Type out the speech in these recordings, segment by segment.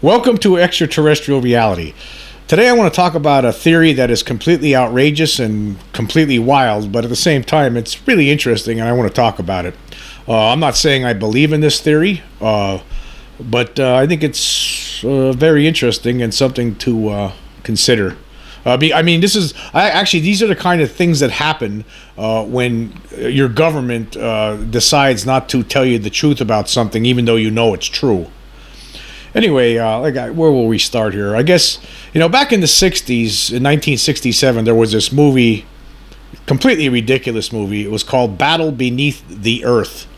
Welcome to Extraterrestrial Reality. Today I want to talk about a theory that is completely outrageous and completely wild, but at the same time it's really interesting and I want to talk about it. I'm not saying I believe in this theory, but I think it's very interesting and something to consider. These are the kind of things that happen when your government decides not to tell you the truth about something even though you know it's true. Anyway, where will we start here? I guess, back in the 60s, in 1967, there was this movie, completely ridiculous movie. It was called Battle Beneath the Earth.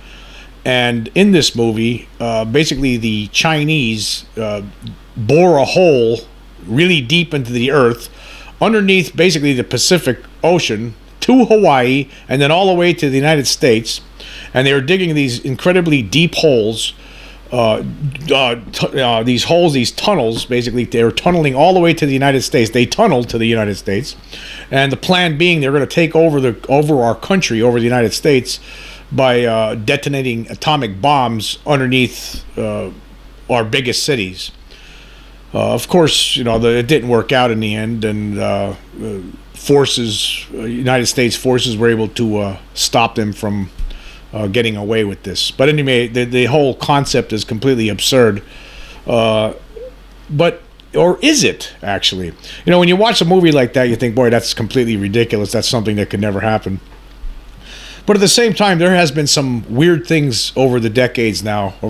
And in this movie, basically the Chinese bore a hole really deep into the earth, underneath basically the Pacific Ocean, to Hawaii, and then all the way to the United States. And they were digging these incredibly deep holes. These tunnels, basically, they were tunneling all the way to the United States. They tunneled to the United States, and the plan being they're going to take over our country, over the United States, by detonating atomic bombs underneath our biggest cities. Of course, it didn't work out in the end, and United States forces were able to stop them from getting away with this. But anyway, the whole concept is completely absurd. Or is it, actually? When you watch a movie like that, you think, boy, that's completely ridiculous. That's something that could never happen. But at the same time, there has been some weird things over the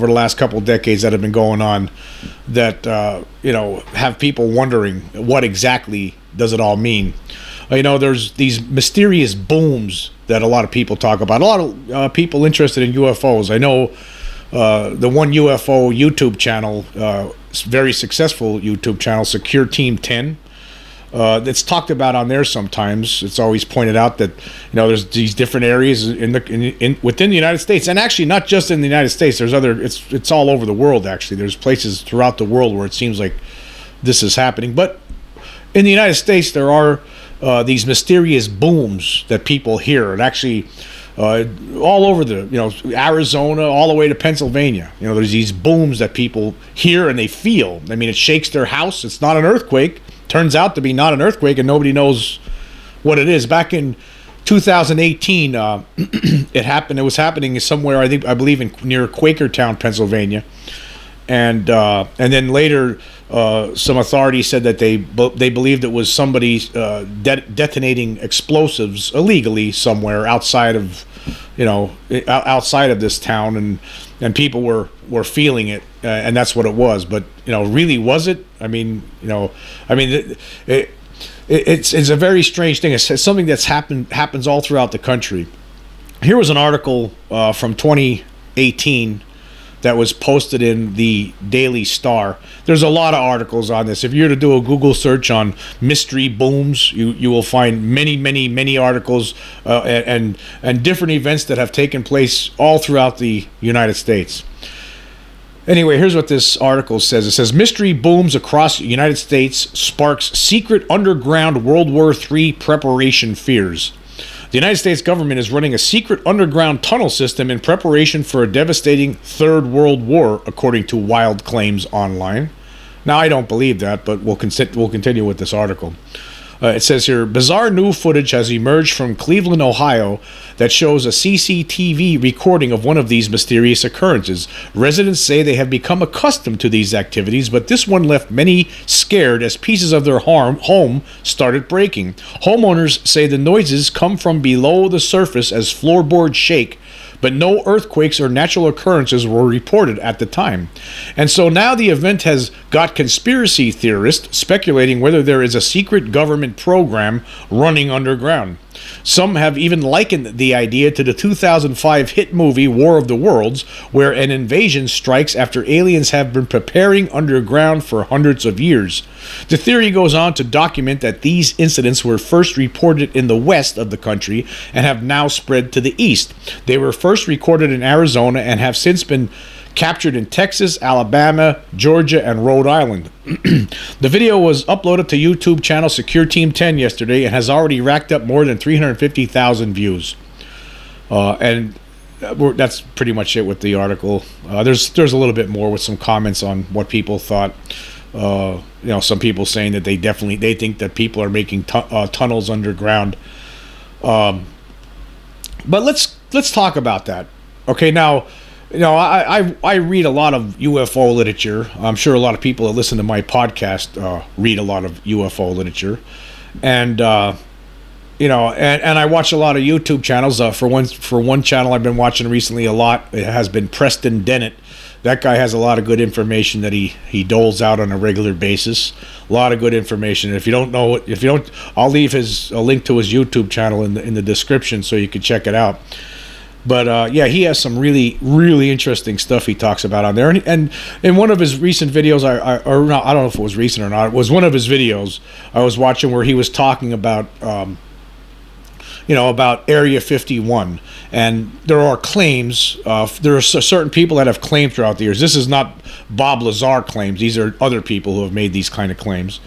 last couple of decades that have been going on that, have people wondering what exactly does it all mean. There's these mysterious booms that a lot of people talk about. A lot of people interested in UFOs. I know the one UFO YouTube channel, very successful YouTube channel, Secure Team 10. It's talked about on there sometimes. It's always pointed out that there's these different areas within the United States, and actually not just in the United States. There's it's all over the world. Actually, there's places throughout the world where it seems like this is happening. But in the United States, there are these mysterious booms that people hear, and actually all over Arizona, all the way to Pennsylvania. There's these booms that people hear and they feel. I mean, it shakes their house. It's not an earthquake. Turns out to be not an earthquake, and nobody knows what it is. Back in 2018, it happened. It was happening somewhere, I believe, near Quakertown, Pennsylvania, and then later, some authorities said that they believed it was somebody detonating explosives illegally somewhere outside of this town, and people were feeling it, and that's what it was. But really, was it? It's a very strange thing. It's something that's happens all throughout the country. Here was an article from 2018 that was posted in the Daily Star. There's a lot of articles on this. If you were to do a Google search on mystery booms, you will find many articles and different events that have taken place all throughout the United States. Anyway, here's what this article says. It says, mystery booms across the United States sparks secret underground World War III preparation fears. The United States government is running a secret underground tunnel system in preparation for a devastating Third World War, according to wild claims online. Now, I don't believe that, but we'll continue with this article. It says here, bizarre new footage has emerged from Cleveland, Ohio, that shows a CCTV recording of one of these mysterious occurrences. Residents say they have become accustomed to these activities, but this one left many scared as pieces of their home started breaking. Homeowners say the noises come from below the surface as floorboards shake, but no earthquakes or natural occurrences were reported at the time. And so now the event has got conspiracy theorists speculating whether there is a secret government program running underground. Some have even likened the idea to the 2005 hit movie War of the Worlds, where an invasion strikes after aliens have been preparing underground for hundreds of years. The theory goes on to document that these incidents were first reported in the west of the country and have now spread to the east. They were first recorded in Arizona and have since been captured in Texas, Alabama, Georgia, and Rhode Island. The video was uploaded to YouTube channel Secure Team 10 yesterday and has already racked up more than 350,000 views. And that's pretty much it with the article. There's a little bit more with some comments on what people thought. Some people saying that they think that people are making tunnels underground. But let's talk about that. Okay, now, I read a lot of UFO literature. I'm sure a lot of people that listen to my podcast read a lot of UFO literature, and and I watch a lot of YouTube channels. For one channel I've been watching recently a lot, it has been Preston Dennett. That guy has a lot of good information that he doles out on a regular basis. A lot of good information. If you don't know it, I'll leave a link to his YouTube channel in the description so you can check it out. But he has some really, really interesting stuff he talks about on there. And in one of his recent videos, I don't know if it was recent or not. It was one of his videos I was watching where he was talking about about Area 51, and there are claims. There are certain people that have claimed throughout the years. This is not Bob Lazar claims. These are other people who have made these kind of claims.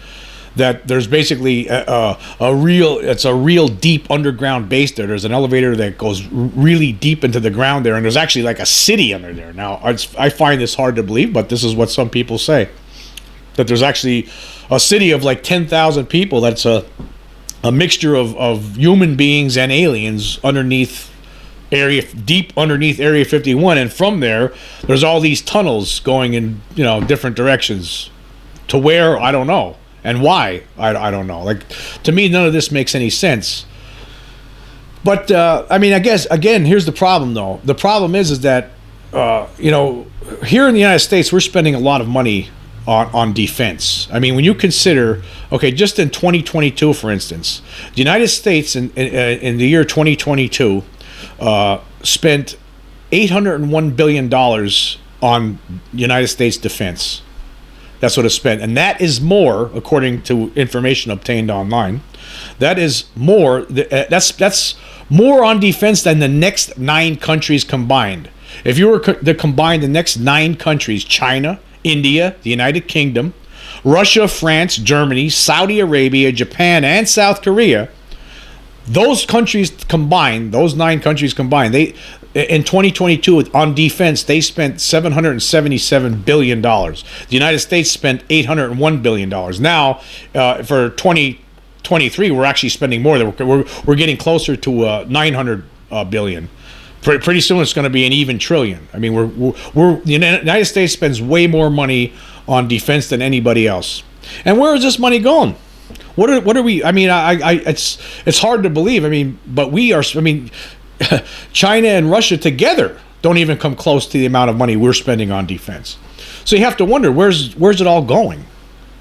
That there's basically a real deep underground base there. There's an elevator that goes really deep into the ground there, and there's actually like a city under there. Now, I find this hard to believe, but this is what some people say. That there's actually a city of like 10,000 people that's a mixture of human beings and aliens deep underneath Area 51, and from there's all these tunnels going in different directions. To where, I don't know, and why, I don't know. Like, to me, none of this makes any sense. But I guess again, here's the problem though. The problem is that here in the United States, we're spending a lot of money on defense. I mean, when you consider, okay, just in 2022, for instance, the United States in the year 2022 spent $801 billion on United States defense. That's what it spent, and that is more, according to information obtained online. That is more. That's more on defense than the next 9 countries combined. If you were to combine the next 9 countries, China, India, the United Kingdom, Russia, France, Germany, Saudi Arabia, Japan, and South Korea, those countries combined, those 9 countries combined, they in 2022 on defense they spent $777 billion. The United States spent $801 billion. Now, for 2023, we're actually spending more. We're getting closer to $900 billion. Pretty soon it's going to be an even trillion. I mean, the United States spends way more money on defense than anybody else. And where is this money going? What are we? I mean, it's hard to believe. I mean, but we are. I mean, China and Russia together don't even come close to the amount of money we're spending on defense. So you have to wonder where's it all going?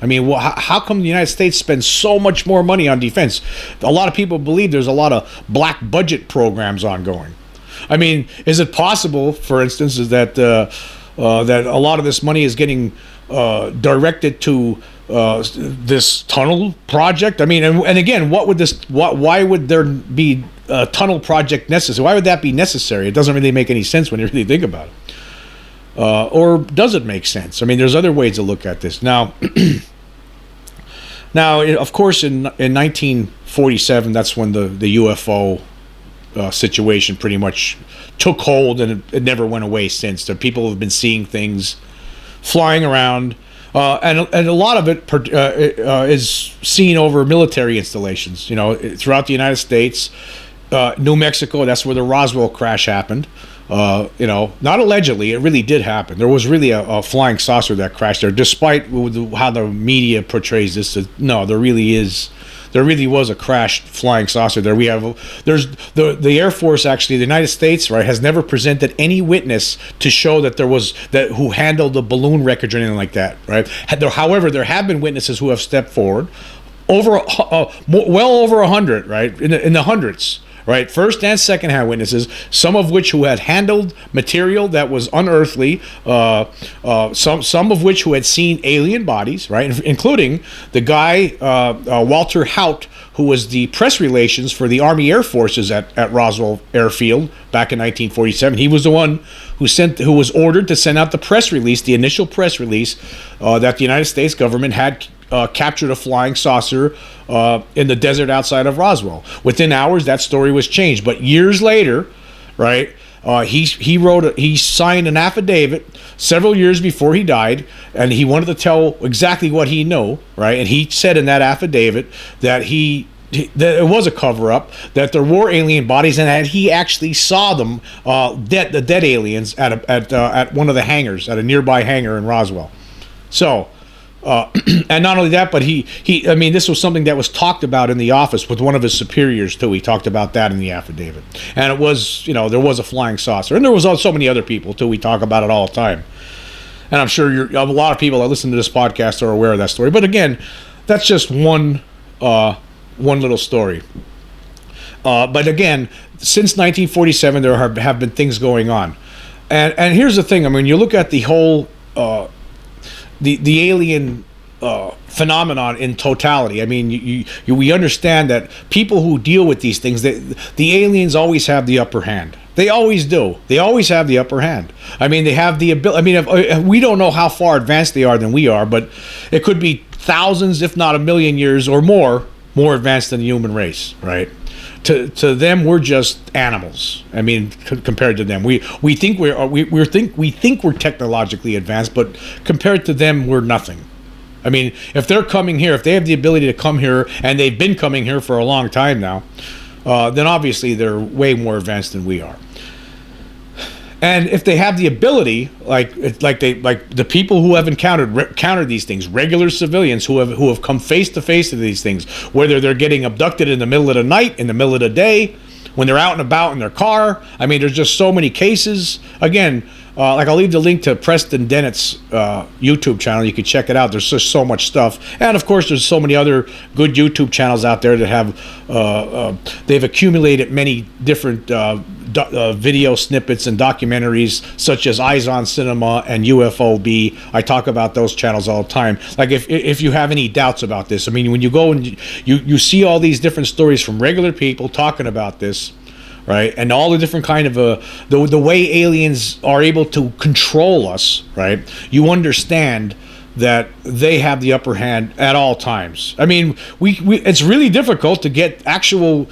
I mean, how come the United States spends so much more money on defense? A lot of people believe there's a lot of black budget programs ongoing. I mean, is it possible, for instance, is that that a lot of this money is getting directed to this tunnel project? I mean, and again, why would there be a tunnel project necessary? Why would that be necessary? It doesn't really make any sense when you really think about it. Or does it make sense? I mean, there's other ways to look at this. Now, of course, in 1947, that's when the UFO situation pretty much took hold, and it never went away since. The people have been seeing things flying around, and a lot of it is seen over military installations. Throughout the United States, New Mexico. That's where the Roswell crash happened. Not allegedly, it really did happen. There was really a flying saucer that crashed there, despite how the media portrays this. No, there really was a crashed flying saucer there. There's the Air Force, actually, the United States, right, has never presented any witness to show that who handled the balloon wreckage or anything like that, right? However, there have been witnesses who have stepped forward, well over 100, right, in the hundreds. Right, first and second-hand witnesses, some of which who had handled material that was unearthly, some of which who had seen alien bodies, right, including the guy Walter Haut, who was the press relations for the Army Air Forces at Roswell Airfield back in 1947. He was the one who was ordered to send out the press release, the initial press release that the United States government had captured a flying saucer in the desert outside of Roswell. Within hours, that story was changed. But years later, right, He signed an affidavit several years before he died, and he wanted to tell exactly what he knew, right? And he said in that affidavit that that it was a cover-up, that there were alien bodies, and that he actually saw them, the dead aliens, at one of the hangars, at a nearby hangar in Roswell. So, and not only that, but I mean, this was something that was talked about in the office with one of his superiors too. He talked about that in the affidavit, and it was, there was a flying saucer, and there was also so many other people too. We talk about it all the time, and I'm sure a lot of people that listen to this podcast are aware of that story. But again, that's just one little story. But again, since 1947, there have been things going on, and here's the thing. I mean, you look at the whole the alien phenomenon in totality. I mean, we understand that people who deal with these things, the aliens always have the upper hand. They always do. They always have the upper hand. I mean, they have the ability. I mean, if we don't know how far advanced they are than we are, but it could be thousands, if not a million years or more advanced than the human race, right? To them, we're just animals. I mean, compared to them, we think we're technologically advanced, but compared to them, we're nothing. I mean, if they're coming here, if they have the ability to come here, and they've been coming here for a long time now, then obviously they're way more advanced than we are. And if they have the ability, like the people who have encountered these things, regular civilians who have come face to face to these things, whether they're getting abducted in the middle of the night, in the middle of the day, when they're out and about in their car. I mean, there's just so many cases. Again, I'll leave the link to Preston Dennett's YouTube channel. You can check it out. There's just so much stuff, and of course, there's so many other good YouTube channels out there that have they've accumulated many different video snippets and documentaries, such as Eyes on Cinema and UFOB. I talk about those channels all the time. Like if you have any doubts about this, I mean, when you go and you see all these different stories from regular people talking about this, right, and all the different kind of the way aliens are able to control us, right, you understand that they have the upper hand at all times. I mean, we it's really difficult to get actual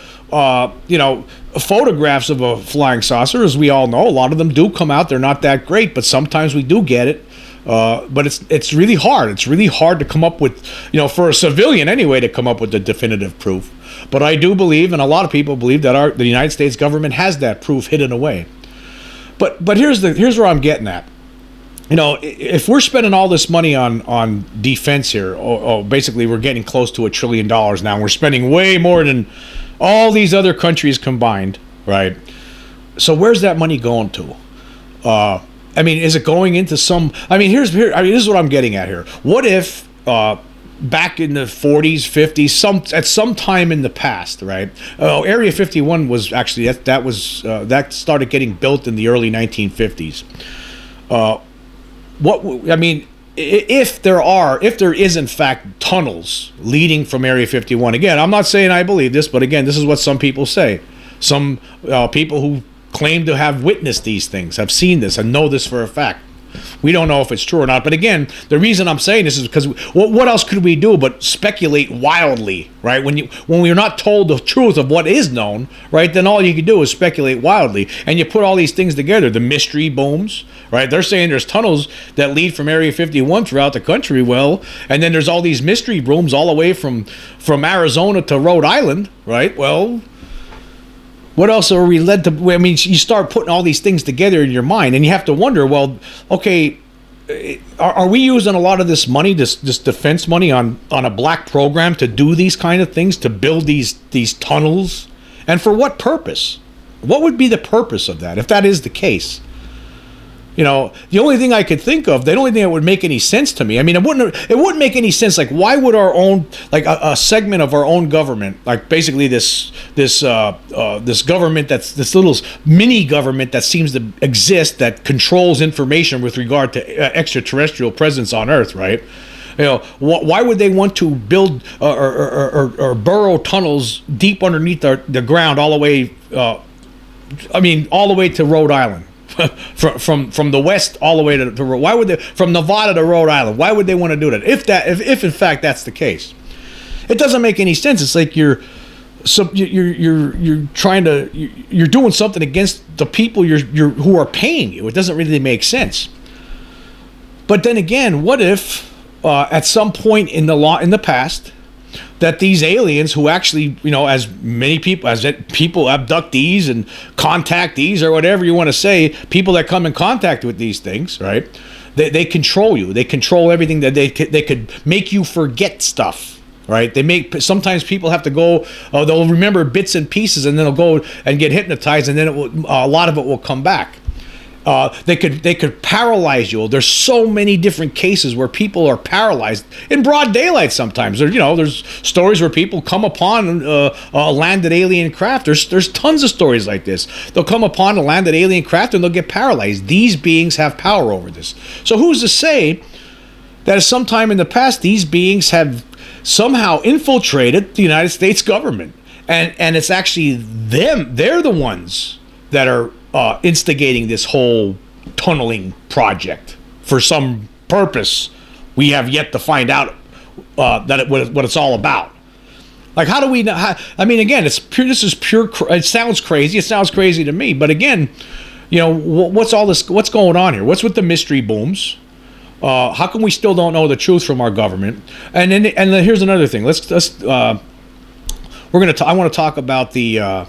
photographs of a flying saucer, as we all know. A lot of them do come out. They're not that great, but sometimes we do get it. But it's really hard. It's really hard to come up with, for a civilian anyway, to come up with the definitive proof. But I do believe, and a lot of people believe, that the United States government has that proof hidden away. But here's where I'm getting at. If we're spending all this money on defense here, basically we're getting close to $1 trillion now. And we're spending way more than all these other countries combined, right? So where's that money going to? I mean, is it going into some? I mean, this is what I'm getting at here. What if back in the 40s, 50s, at some time in the past, right? Area 51 was actually that started getting built in the early 1950s. If there is in fact tunnels leading from Area 51, again, I'm not saying I believe this, but again, this is what some people say. Some people who claim to have witnessed these things have seen this and know this for a fact. We don't know if it's true or not, but again, the reason I'm saying this is because what else could we do but speculate wildly, right? When we're not told the truth of what is known, right, then all you can do is speculate wildly, and you put all these things together. The mystery booms, right? They're saying there's tunnels that lead from Area 51 throughout the country. Well, and then there's all these mystery booms all the way from Arizona to Rhode Island, right? Well, what else are we led to? I mean, you start putting all these things together in your mind, and you have to wonder, well, okay, are we using a lot of this money, this defense money, on a black program to do these kind of things, to build these tunnels? And for what purpose? What would be the purpose of that, if that is the case? The only thing I could think of, the only thing that would make any sense to me, I mean, it wouldn't make any sense. Like, why would our own, like a segment of our own government, like basically this government, that's this little mini government that seems to exist, that controls information with regard to extraterrestrial presence on Earth, right? Why would they want to build or burrow tunnels deep underneath the ground all the way, all the way to Rhode Island? from the west all the way to why would they, from Nevada to Rhode Island? Why would they want to do that? If in fact that's the case, it doesn't make any sense. It's like you're So you're trying to you're doing something against the people you're who are paying you. It doesn't really make sense. But then again, what if at some point in the past that these aliens who actually, as many people as people abductees and contactees or whatever you want to say, people that come in contact with these things, right? They control you. They control everything. That they could make you forget stuff. Right, sometimes people have to go. They'll remember bits and pieces, and then they'll go and get hypnotized, and then a lot of it will come back. They could paralyze you. There's so many different cases where people are paralyzed in broad daylight. Sometimes there's stories where people come upon a landed alien craft. There's tons of stories like this. They'll come upon a landed alien craft and they'll get paralyzed. These beings have power over this. So who's to say that at some time in the past these beings have somehow infiltrated the United States government, and it's actually them. They're the ones that are instigating this whole tunneling project for some purpose. We have yet to find out what it's all about. Like, how do we know? I mean, again, it's pure. This is pure. It sounds crazy. It sounds crazy to me. But again, what's all this? What's going on here? What's with the mystery booms? How come we still don't know the truth from our government? And then here's another thing. I want to talk about the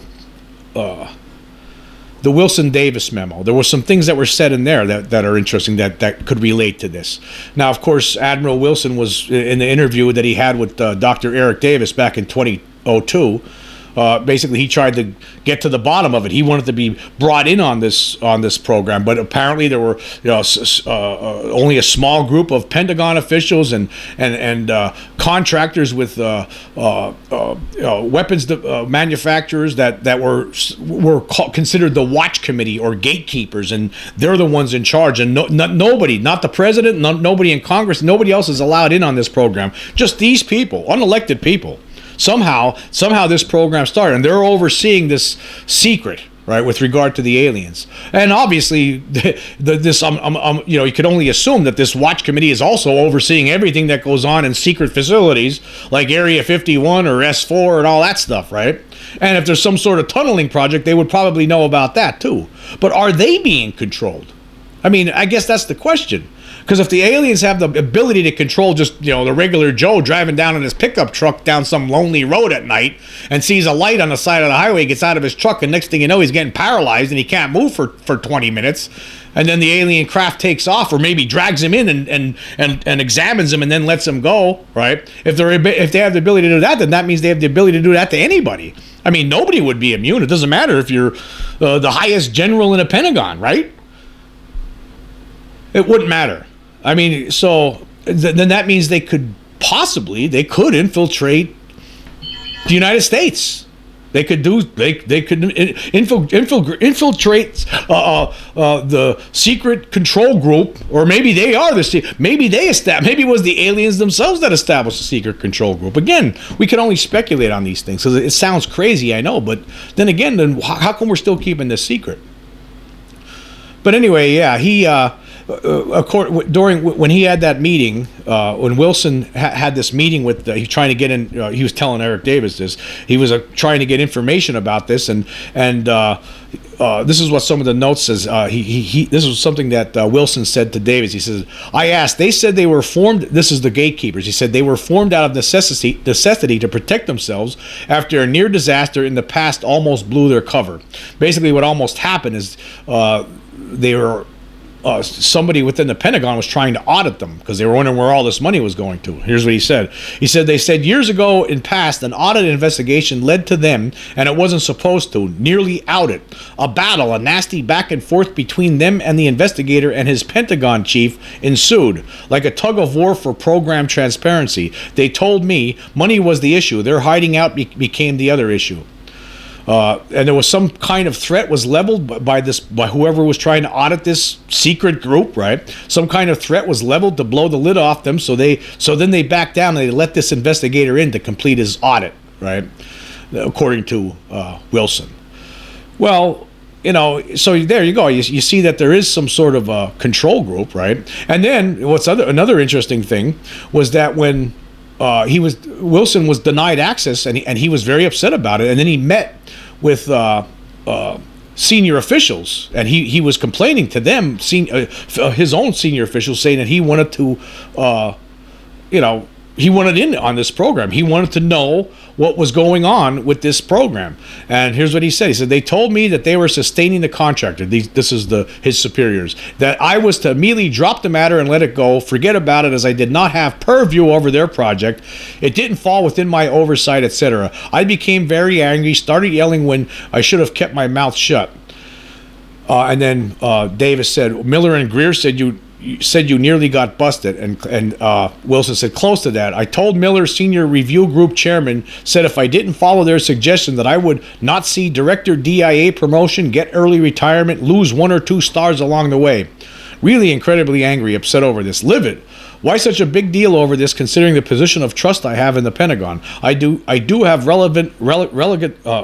Wilson Davis memo. There were some things that were said in there that are interesting that could relate to this. Now, of course, Admiral Wilson was in the interview that he had with Dr. Eric Davis back in 2002. Basically, he tried to get to the bottom of it. He wanted to be brought in on this program, but apparently there were only a small group of Pentagon officials and contractors with weapons manufacturers that were considered the watch committee or gatekeepers, and they're the ones in charge. And nobody, not the president, nobody in Congress, nobody else is allowed in on this program. Just these people, unelected people. Somehow this program started, and they're overseeing this secret, right, with regard to the aliens. And obviously, you could only assume that this watch committee is also overseeing everything that goes on in secret facilities like Area 51 or S4 and all that stuff, right? And if there's some sort of tunneling project, they would probably know about that too. But are they being controlled? I mean, I guess that's the question. Because if the aliens have the ability to control just, the regular Joe driving down in his pickup truck down some lonely road at night and sees a light on the side of the highway, gets out of his truck, and next thing you know, he's getting paralyzed and he can't move for 20 minutes, and then the alien craft takes off, or maybe drags him in and examines him and then lets him go, right? If they have the ability to do that, then that means they have the ability to do that to anybody. I mean, nobody would be immune. It doesn't matter if you're the highest general in the Pentagon, right? It wouldn't matter. I mean, so then that means they could infiltrate the United States. They could infiltrate the secret control group, or maybe they are maybe it was the aliens themselves that established the secret control group. Again, we can only speculate on these things because it sounds crazy, I know, but then again, how come we're still keeping this secret? But anyway, yeah, he. When he had that meeting, when Wilson had this meeting with, he was trying to get in. He was telling Eric Davis this. He was trying to get information about this, and this is what some of the notes says. This was something that Wilson said to Davis. He says, "I asked. They said they were formed. This is the gatekeepers. He said they were formed out of necessity to protect themselves after a near disaster in the past almost blew their cover. Basically, what almost happened is they were." Somebody within the Pentagon was trying to audit them because they were wondering where all this money was going to. Here's what he said. He said, they said years ago in past, an audit investigation led to them, and it wasn't supposed to, nearly outed. A battle, a nasty back and forth between them and the investigator and his Pentagon chief ensued, like a tug of war for program transparency. They told me money was the issue. Their hiding out became the other issue. And there was some kind of threat was leveled by whoever was trying to audit this secret group, right? Some kind of threat was leveled to blow the lid off them, so then they backed down and they let this investigator in to complete his audit, right? According to Wilson. Well, so there you go. You see that there is some sort of a control group, right? And then another interesting thing was that when Wilson was denied access, and he was very upset about it. And then he met with senior officials, and he was complaining to them, his own senior officials, saying that he wanted to, he wanted in on this program. He wanted to know what was going on with this program. And here's what he said. He said, they told me that they were sustaining the contractor. This is his superiors. That I was to immediately drop the matter and let it go, forget about it, as I did not have purview over their project. It didn't fall within my oversight, etc. I became very angry, started yelling when I should have kept my mouth shut. And then Davis said, Miller and Greer said you nearly got busted, and Wilson said, close to that. I told Miller, senior review group chairman, said if I didn't follow their suggestion that I would not see director DIA promotion, get early retirement, lose 1 or 2 stars along the way. Really incredibly angry, upset over this. Livid. Why such a big deal over this, considering the position of trust I have in the Pentagon? I do have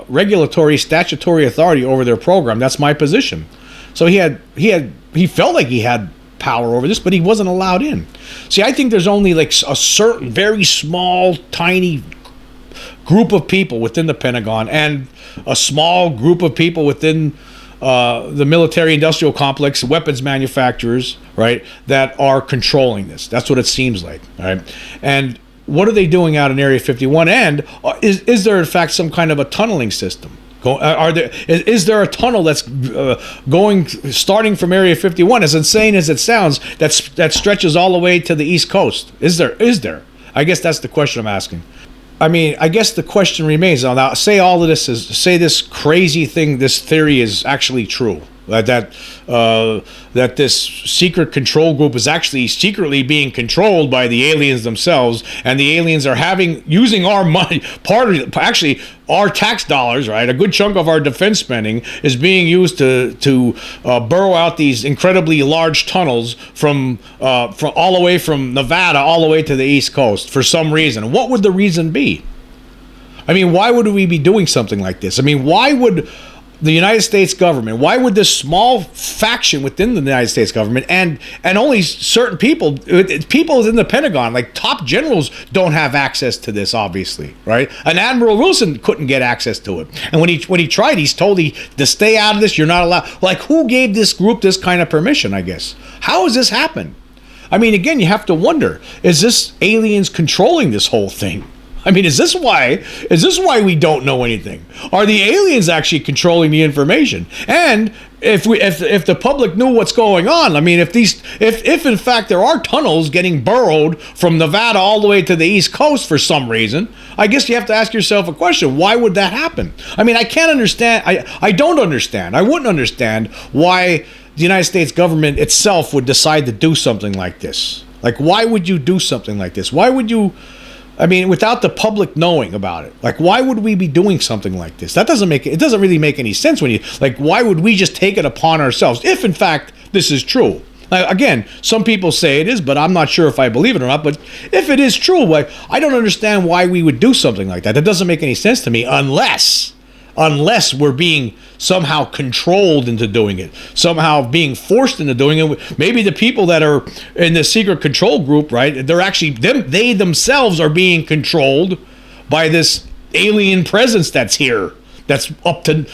regulatory statutory authority over their program. That's my position. So he felt like he had power over this, but he wasn't allowed in. See, I think there's only like a certain very small, tiny group of people within the Pentagon and a small group of people within the military-industrial complex, weapons manufacturers, right, that are controlling this. That's what it seems like, right? And what are they doing out in Area 51? And is there in fact some kind of a tunneling system? Is there a tunnel that's starting from Area 51, as insane as it sounds, that stretches all the way to the East Coast? Is there? I guess that's the question I'm asking. I mean, I guess the question remains. Now, say this crazy thing, this theory is actually true. That this secret control group is actually secretly being controlled by the aliens themselves, and the aliens are using our money, actually our tax dollars, right? A good chunk of our defense spending is being used to burrow out these incredibly large tunnels from all the way from Nevada all the way to the East Coast for some reason. What would the reason be? I mean, why would we be doing something like this? I mean, why would the United States government, why would this small faction within the United States government and only certain people in the Pentagon, like top generals, don't have access to this, obviously, right? And Admiral Wilson couldn't get access to it. And when he tried, he's told to stay out of this, you're not allowed. Like, who gave this group this kind of permission, I guess? How has this happened? I mean, again, you have to wonder, is this aliens controlling this whole thing? I mean, is this why we don't know anything? Are the aliens actually controlling the information? And if the public knew what's going on, I mean, if in fact there are tunnels getting burrowed from Nevada all the way to the East Coast for some reason, I guess you have to ask yourself a question: why would that happen? I mean, I can't understand. I don't understand. I wouldn't understand why the United States government itself would decide to do something like this. Like, why would you do something like this? Why would you? I mean, without the public knowing about it, like, why would we be doing something like this? It doesn't really make any sense why would we just take it upon ourselves if in fact this is true? Again, some people say it is, but I'm not sure if I believe it or not. But if it is true, I don't understand why we would do something like that. That doesn't make any sense to me unless we're being somehow controlled into doing it, somehow being forced into doing it. Maybe the people that are in the secret control group, right, they're actually, they themselves are being controlled by this alien presence that's here. That's up to,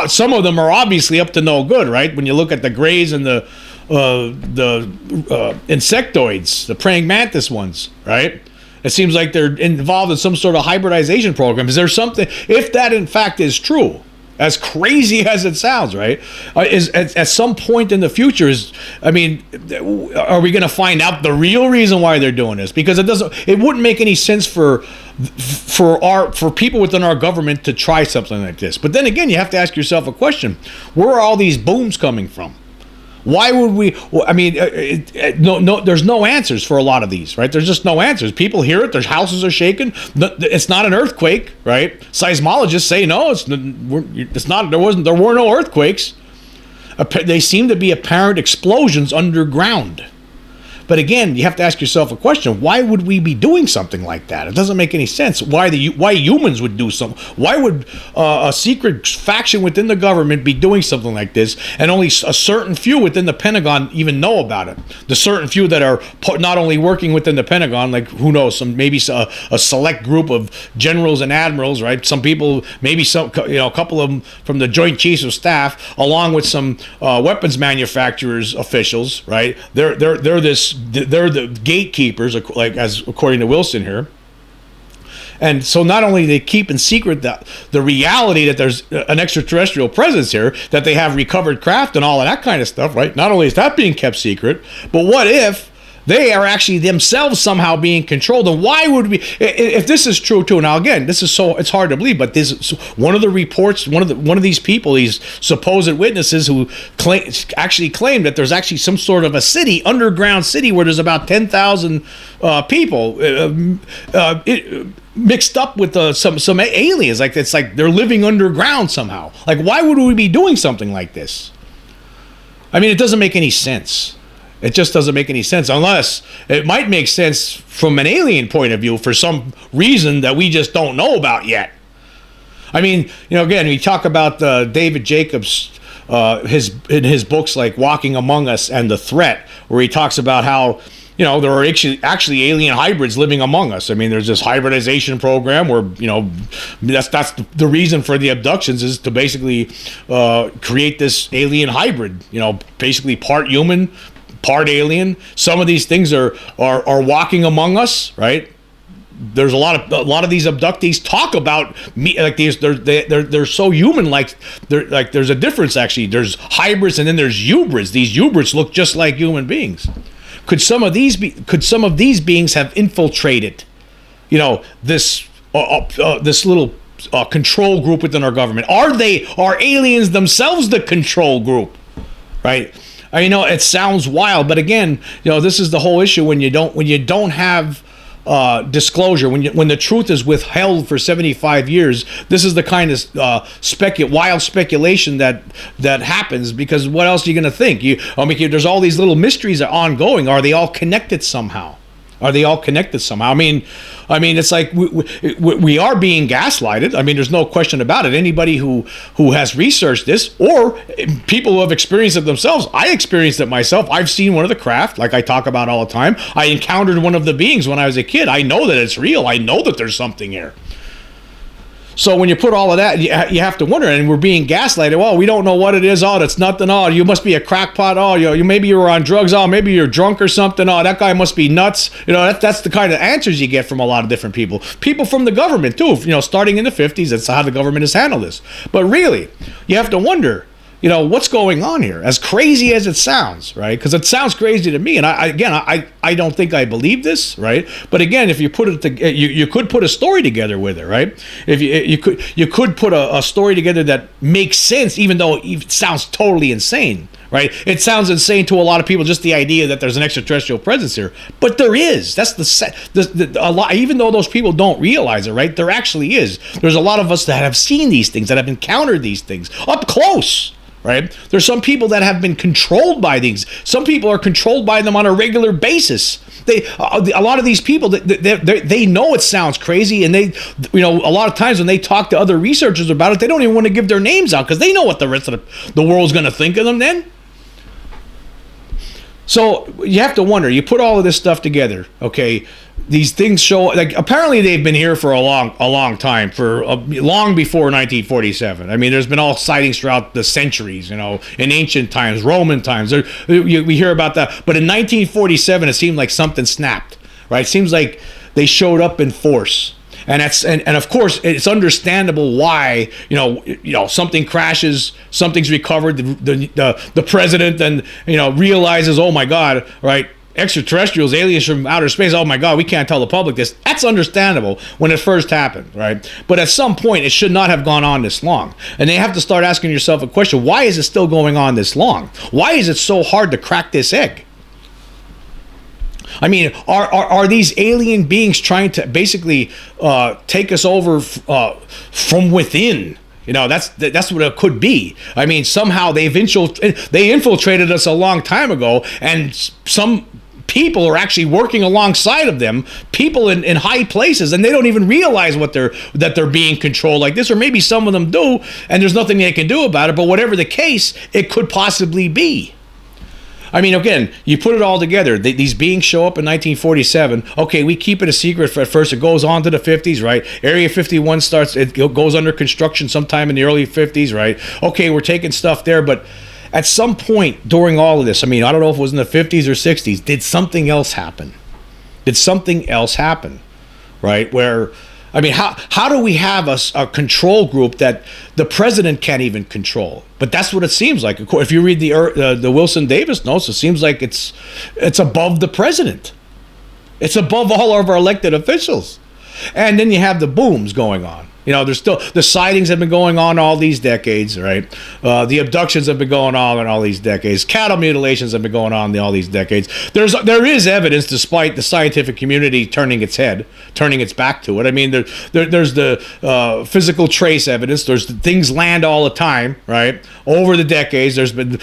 some of them are obviously up to no good, right? When you look at the Greys and the insectoids, the praying mantis ones, right? It seems like they're involved in some sort of hybridization program. Is there something, if that in fact is true, as crazy as it sounds, right? Is at some point in the future, are we going to find out the real reason why they're doing this? Because it wouldn't make any sense for people within our government to try something like this. But then again, you have to ask yourself a question: where are all these booms coming from? Why would we? I mean, no. There's no answers for a lot of these, right? There's just no answers. People hear it. Their houses are shaking. It's not an earthquake, right? Seismologists say no. It's not. There were no earthquakes. They seem to be apparent explosions underground. But again, you have to ask yourself a question: why would we be doing something like that? It doesn't make any sense. Why humans would do something? Why would a secret faction within the government be doing something like this, and only a certain few within the Pentagon even know about it? The certain few that are not only working within the Pentagon, like who knows, maybe a select group of generals and admirals, right? Some people, maybe a couple of them from the Joint Chiefs of Staff, along with some weapons manufacturers officials, right? They're the gatekeepers, like as according to Wilson here. And so not only they keep in secret the reality that there's an extraterrestrial presence here, that they have recovered craft and all of that kind of stuff, right? Not only is that being kept secret, but what if they are actually themselves somehow being controlled? And why would we, if this is true too? Now again, it's hard to believe, but this is one of the reports, one of these people, these supposed witnesses who claim that there's actually some sort of a city, underground city, where there's about 10,000 people mixed up with some aliens. Like it's like they're living underground somehow. Like, why would we be doing something like this? I mean, it doesn't make any sense. It just doesn't make any sense, unless it might make sense from an alien point of view for some reason that we just don't know about yet. I mean, again, we talk about David Jacobs, in his books like Walking Among Us and The Threat, where he talks about how there are actually alien hybrids living among us. I mean, there's this hybridization program where, that's the reason for the abductions, is to basically create this alien hybrid, basically part human, part alien. Some of these things are walking among us, right? There's a lot of these abductees talk about me like these. They're so human, like there's a difference actually. There's hybrids and then there's eubrids. These eubrids look just like human beings. Could some of these beings have infiltrated, this little control group within our government? Are aliens themselves the control group, right? It sounds wild, but again, this is the whole issue when you don't have disclosure, when the truth is withheld for 75 years. This is the kind of wild speculation that happens, because what else are you going to think? There's all these little mysteries that are ongoing. Are they all connected somehow? I mean, it's like we are being gaslighted. I mean, there's no question about it. Anybody who has researched this, or people who have experienced it themselves. I experienced it myself. I've seen one of the craft, like I talk about all the time. I encountered one of the beings when I was a kid. I know that it's real. I know that there's something here. So when you put all of that, you have to wonder, and we're being gaslighted. Well, we don't know what it is. Oh, that's nothing. Oh, you must be a crackpot. Oh, maybe you were on drugs. Oh, maybe you're drunk or something. Oh, that guy must be nuts. That's the kind of answers you get from a lot of different people. People from the government too. Starting in the 50s, that's how the government has handled this. But really, you have to wonder, what's going on here? As crazy as it sounds, right? Because it sounds crazy to me, and I don't think I believe this, right? But again, if you put it together, you could put a story together with it, right? If you could put a story together that makes sense, even though it sounds totally insane, right? It sounds insane to a lot of people, just the idea that there's an extraterrestrial presence here. But there is. That's a lot. Even though those people don't realize it, right? There actually is. There's a lot of us that have seen these things, that have encountered these things up close. Right? There's some people that have been controlled by these. Some people are controlled by them on a regular basis. A lot of these people, they know it sounds crazy, and a lot of times when they talk to other researchers about it, they don't even want to give their names out because they know what the rest of the world's going to think of them then. So you have to wonder. You put all of this stuff together, okay? These things show, like, apparently they've been here for a long time, long before 1947. I mean, there's been all sightings throughout the centuries, in ancient times, Roman times. We hear about that. But in 1947, it seemed like something snapped, right? It seems like they showed up in force. And of course it's understandable why something crashes, something's recovered, the president then realizes, oh my God, right, extraterrestrials, aliens from outer space, oh my God, we can't tell the public this. That's understandable when it first happened, right? But at some point it should not have gone on this long, and they have to start asking yourself a question: why is it still going on this long? Why is it so hard to crack this egg? I mean, are these alien beings trying to basically take us over from within? That's what it could be. I mean, somehow they infiltrated us a long time ago, and some people are actually working alongside of them, people in high places, and they don't even realize that they're being controlled like this, or maybe some of them do, and there's nothing they can do about it. But whatever the case, it could possibly be. I mean, again, you put it all together. These beings show up in 1947. Okay, we keep it a secret at first. It goes on to the 50s, right? Area 51 starts, it goes under construction sometime in the early 50s, right? Okay, we're taking stuff there, but at some point during all of this, I mean, I don't know if it was in the 50s or 60s, did something else happen? Did something else happen, right? Where, I mean, how do we have a control group that the president can't even control? But that's what it seems like. If you read the Wilson Davis notes, it seems like it's above the president. It's above all of our elected officials. And then you have the booms going on. You know, there's still the sightings have been going on all these decades, right? The abductions have been going on in all these decades. Cattle mutilations have been going on in all these decades. There is evidence, despite the scientific community turning its back to it. I mean, there's the physical trace evidence. There's things land all the time, right? Over the decades, there's been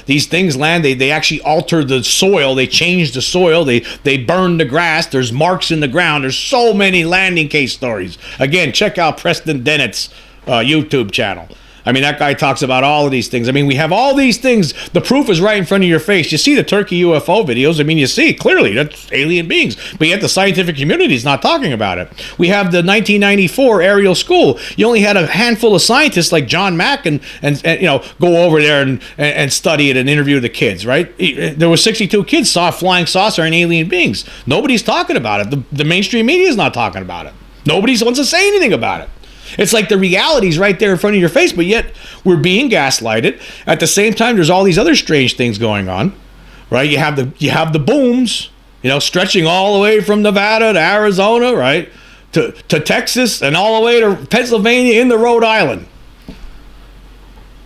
these things land. They actually alter the soil. They change the soil. They burn the grass. There's marks in the ground. There's so many landing case stories. Again, check out Preston Dennett's YouTube channel. I mean, that guy talks about all of these things. I mean, we have all these things. The proof is right in front of your face. You see the Turkey UFO videos. I mean, you see clearly that's alien beings. But yet the scientific community is not talking about it. We have the 1994 Ariel School. You only had a handful of scientists like John Mack and you know, go over there and study it and interview the kids, right? There were 62 kids saw a flying saucer and alien beings. Nobody's talking about it. The mainstream media is not talking about it. Nobody wants to say anything about it. It's like the reality's right there in front of your face, but yet we're being gaslighted. At the same time, there's all these other strange things going on, right? You have the booms, you know, stretching all the way from Nevada to Arizona, right, to Texas and all the way to Pennsylvania into Rhode Island.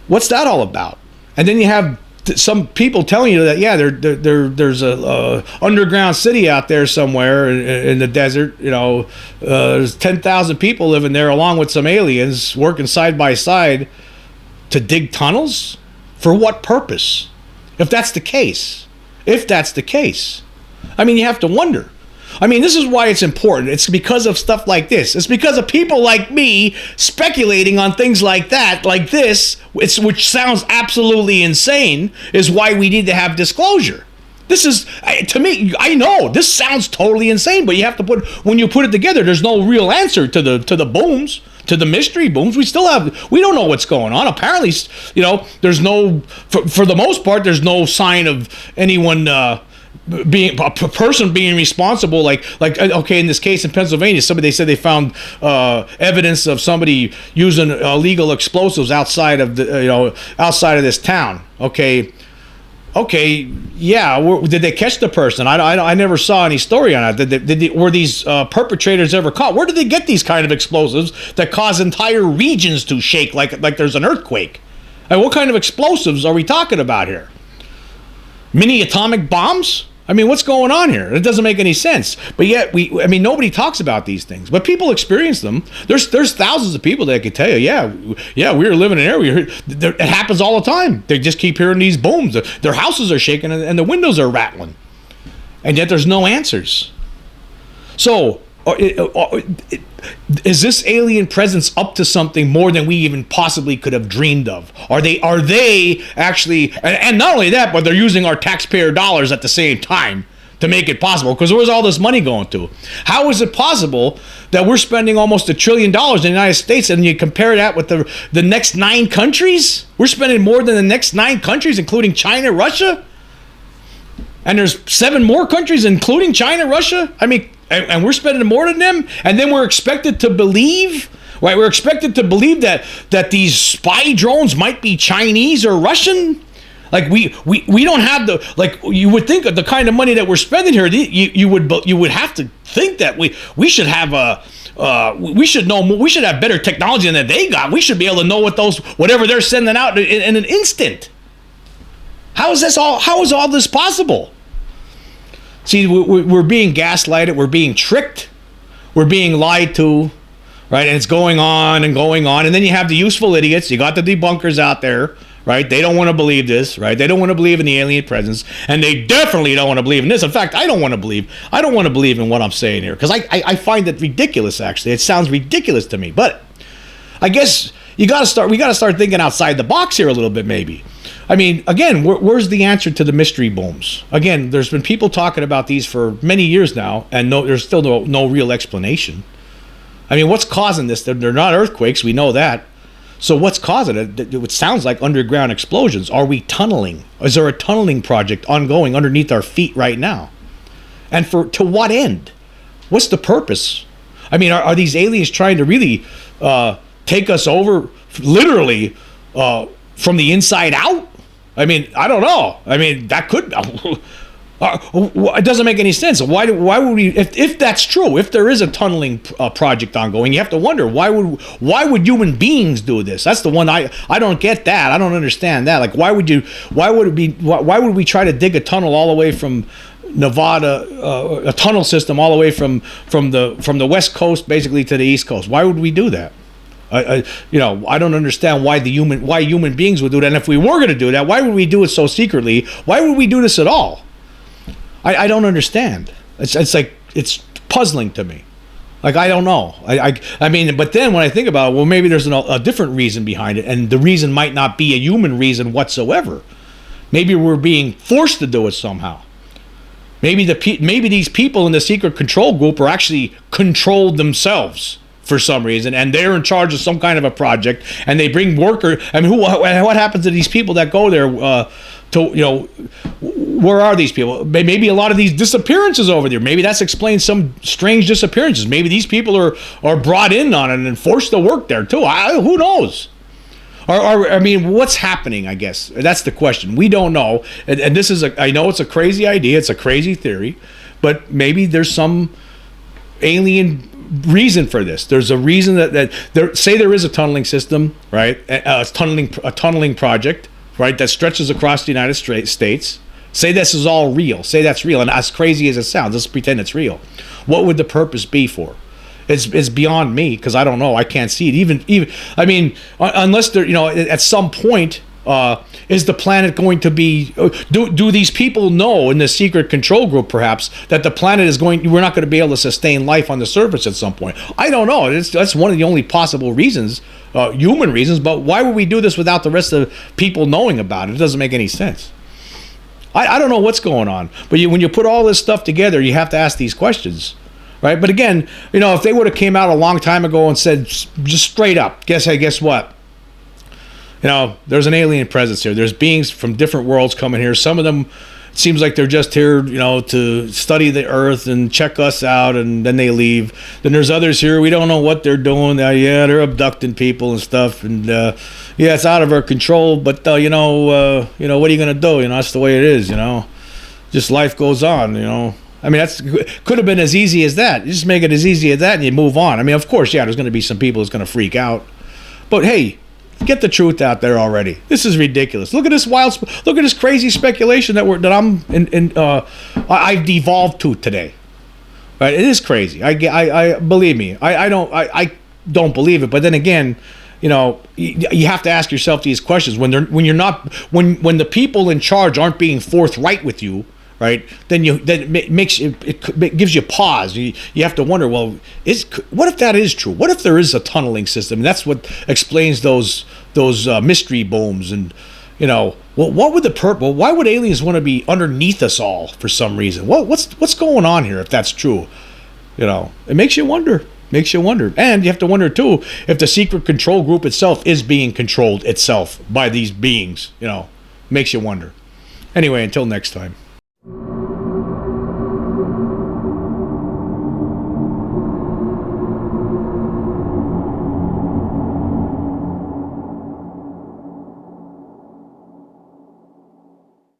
What's that all about? And then you have some people telling you that, yeah, there's a underground city out there somewhere in the desert. You know, there's 10,000 people living there, along with some aliens working side by side to dig tunnels. For what purpose? If that's the case, I mean, you have to wonder. I mean, this is why it's important. It's because of stuff like this. It's because of people like me speculating on things like that, like this, which sounds absolutely insane, is why we need to have disclosure. This is, to me, I know this sounds totally insane, but you have to when you put it together, there's no real answer to the booms, to the mystery booms. We don't know what's going on. Apparently, you know, there's no, for the most part, there's no sign of anyone being a person being responsible, like okay, in this case in Pennsylvania, they said they found evidence of somebody using illegal explosives outside of this town. Okay, yeah. Did they catch the person? I never saw any story on it. Were these perpetrators ever caught? Where did they get these kind of explosives that cause entire regions to shake like there's an earthquake? And what kind of explosives are we talking about here? Mini atomic bombs? I mean, what's going on here? It doesn't make any sense. But yet, nobody talks about these things. But people experience them. There's thousands of people that can tell you, yeah, we were living in an area. It happens all the time. They just keep hearing these booms. Their houses are shaking and the windows are rattling. And yet there's no answers. So, is this alien presence up to something more than we even possibly could have dreamed of? Are they actually, and not only that, but they're using our taxpayer dollars at the same time to make it possible? Because where's all this money going to? How is it possible that we're spending almost $1 trillion in the United States, and you compare that with the next 9 countries? We're spending more than the next 9 countries, including China, Russia? And there's 7 more countries, including China, Russia? I mean, and we're spending more than them, and then we're expected to believe, right? We're expected to believe that these spy drones might be Chinese or Russian. Like we don't have you would think of the kind of money that we're spending here. You would have to think that we should have we should know more. We should have better technology than that they got. We should be able to know whatever they're sending out in an instant. How is all this possible? See, we're being gaslighted, we're being tricked, we're being lied to, right? And it's going on and going on. And then you have the useful idiots, you got the debunkers out there, right? They don't want to believe this, right? They don't want to believe in the alien presence, and they definitely don't want to believe in this. In fact, I don't want to believe in what I'm saying here, because I find it ridiculous, actually. It sounds ridiculous to me, but I guess we got to start thinking outside the box here a little bit, maybe. I mean, again, where's the answer to the mystery booms? Again, there's been people talking about these for many years now, and there's still no real explanation. I mean, what's causing this? They're not earthquakes, we know that. So what's causing it? It sounds like underground explosions. Are we tunneling? Is there a tunneling project ongoing underneath our feet right now? And to what end? What's the purpose? I mean, are these aliens trying to really take us over, literally, from the inside out? I mean, I don't know. I mean, that could... it doesn't make any sense. Why would we, if that's true, if there is a tunneling project ongoing, you have to wonder why would human beings do this? That's the one I don't get that. I don't understand that. Like, why would we try to dig a tunnel all the way from Nevada, a tunnel system all the way from the West Coast basically to the East Coast? Why would we do that? I don't understand why human beings would do that. And if we were going to do that, why would we do it so secretly? Why would we do this at all? I don't understand. It's like, it's puzzling to me. Like, I don't know. I mean, but then when I think about it, well, maybe there's a different reason behind it, and the reason might not be a human reason whatsoever. Maybe we're being forced to do it somehow. Maybe these people in the secret control group are actually controlled themselves for some reason, and they're in charge of some kind of a project, and they bring workers. I mean, what happens to these people that go there? Where are these people? Maybe a lot of these disappearances over there. Maybe that's explains some strange disappearances. Maybe these people are brought in on it and forced to work there too. Who knows? I mean, what's happening? I guess that's the question. We don't know. And this is I know it's a crazy idea. It's a crazy theory, but maybe there's some alien reason for this. There's a reason that there is a tunneling system, right? A tunneling project, right, that stretches across the United States. Say this is all real. Say that's real. And as crazy as it sounds, let's pretend it's real. What would the purpose be for? It's beyond me, because I don't know. I can't see it. Even I mean, unless there, at some point, is the planet going to be? Do these people know in the secret control group perhaps that the planet is we're not going to be able to sustain life on the surface at some point? I don't know. That's one of the only possible reasons, human reasons. But why would we do this without the rest of the people knowing about it? It doesn't make any sense. I don't know what's going on. But when you put all this stuff together, you have to ask these questions. Right? But again, if they would have came out a long time ago and said just straight up, guess what? There's an alien presence here. There's beings from different worlds coming here. Some of them, it seems like they're just here, to study the Earth and check us out, and then they leave. Then there's others here. We don't know what they're doing. They're abducting people and stuff. And it's out of our control. But what are you gonna do? That's the way it is. Just life goes on. I mean, could have been as easy as that. You just make it as easy as that, and you move on. I mean, of course, there's going to be some people that's going to freak out. But hey, get the truth out there already. This is ridiculous. Look at this look at this crazy speculation that I've devolved to today. Right? It is crazy. I believe me. I don't believe it. But then again, you have to ask yourself these questions when the people in charge aren't being forthright with you. Right, then it gives you pause. You have to wonder, well, what if that is true? What if there is a tunneling system? And that's what explains those mystery booms. And what would the purpose? Well, why would aliens want to be underneath us all for some reason? What's going on here if that's true? It makes you wonder. And you have to wonder too if the secret control group itself is being controlled itself by these beings. Makes you wonder. Anyway, until next time.